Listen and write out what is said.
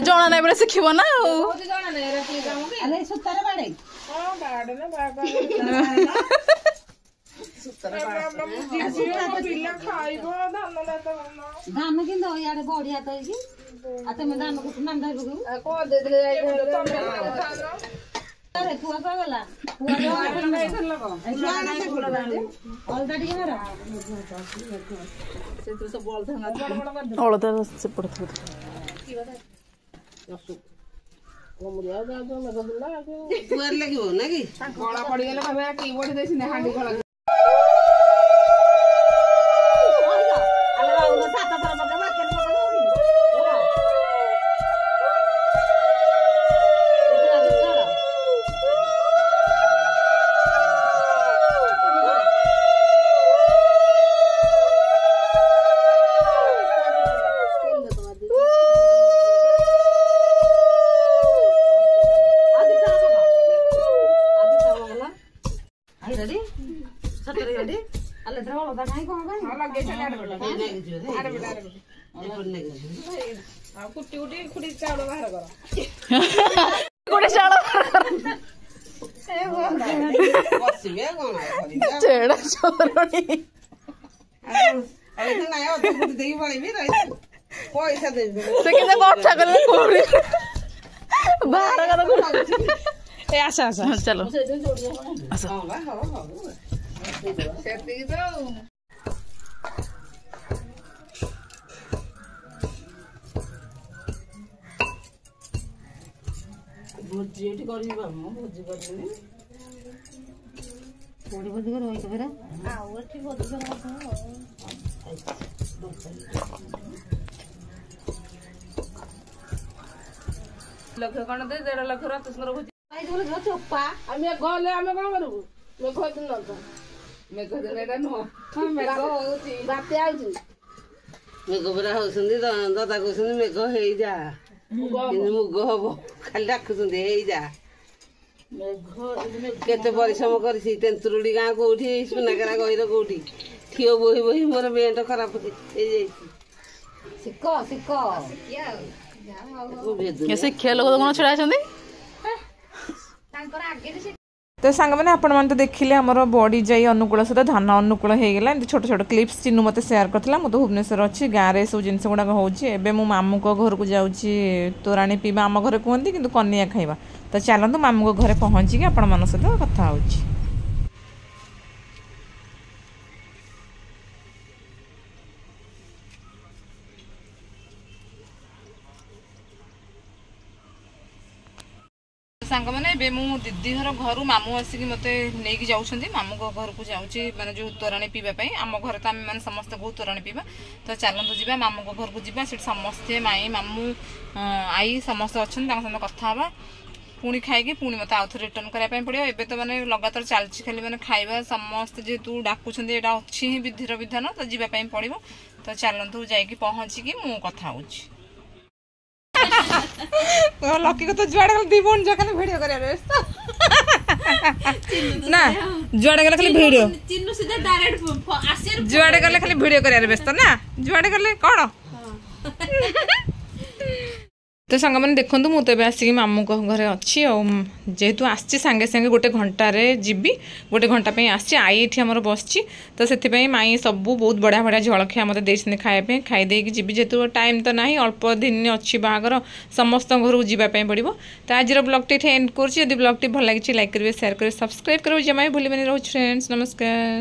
जना नहीं बोले सीखब ना धान कि बढ़िया तो तुम धान को नाम चलो भोजी भोजी लक्ष कौन दे 1.5 लाख चोपा गले कौन करू मेघ दिन मेघ दिन बात्या मेघ पूरा होती दादा कहते मेघ हो जा मुग हम खाली डाकुंट जा केते परिश्रम कर तेंतुरुड़ी गाँ कौटी सुनाकेरा गईर कौटी ठियो बोही बोही मोर बेंट खराब शिख शिख शिक्षा लोक कौन छड़ा तो सांग मैंने आपण मैंने तो देखिले आमर बड़ी जाई अनुकूल सहित धान अनुकूल हो गला एमती छोट छोट क्लिप्स चिन्नू मत सेयार करता मुझे भुवनेश्वर अच्छी गाँव में सब जिनस गुड़ाक होबे मो मामू घर को जाऊँगी तोराणी पीवा आम घर कहते कि कनिया खाइबा तो चलतु मामू घरे पहुँचिकी आपण मान सहित कथा हो सांग मैंने मु दीदी घर घर मामू आसिक मत नहीं जाऊँगी मामू घर को जाऊँगी मैंने जो तोराणी पीवाई आम घर तो आम मैंने समस्ते बहुत तोराणी पीवा तो चलतु जा मामू घर को जा समस्ते माई मामू आई समस्त अच्छा सहित कथा पुणी खाई पुणी मत आउ थे रिटर्न करने पड़ो एबे तो मैंने लगातार चलती खाली मैंने खाइबा समस्ते जेहेतु डाकुंट यहाँ अच्छी ही विधिर विधान तो जावाई पड़ो तो चलतु जाकि पहुँचिकी मु कथा हो लकी को तो जुआड़े दी बोन जगह वीडियो कर ना जुआड़े गले खाली वीडियो चिन्नू सीधा डायरेक्ट आसे जुआड़े गले खाली वीडियो कर व्यस्त ना जुआड़े गले कौन तो सांग मैंने देखूँ मुझे आसिक मामू घरे अच्छी जेहेतु आसी सांगे सांगे गोटे घंटे जीवी गोटे घंटा आसी आई ये आम बस तो से माई सब बहुत बढ़िया बढ़िया जलखिया मत खायापी खाईदे जी जेहेतु टाइम तो ना अल्प दिन अच्छी बाहर समस्त घर को जावाई पड़ो तो आज ब्लॉग एंड कर ब्लॉग भल लगी लाइक करेंगे शेयर करेंगे सब्सक्राइब करेंगे जमा भूल रोज फ्रेंड्स नमस्कार।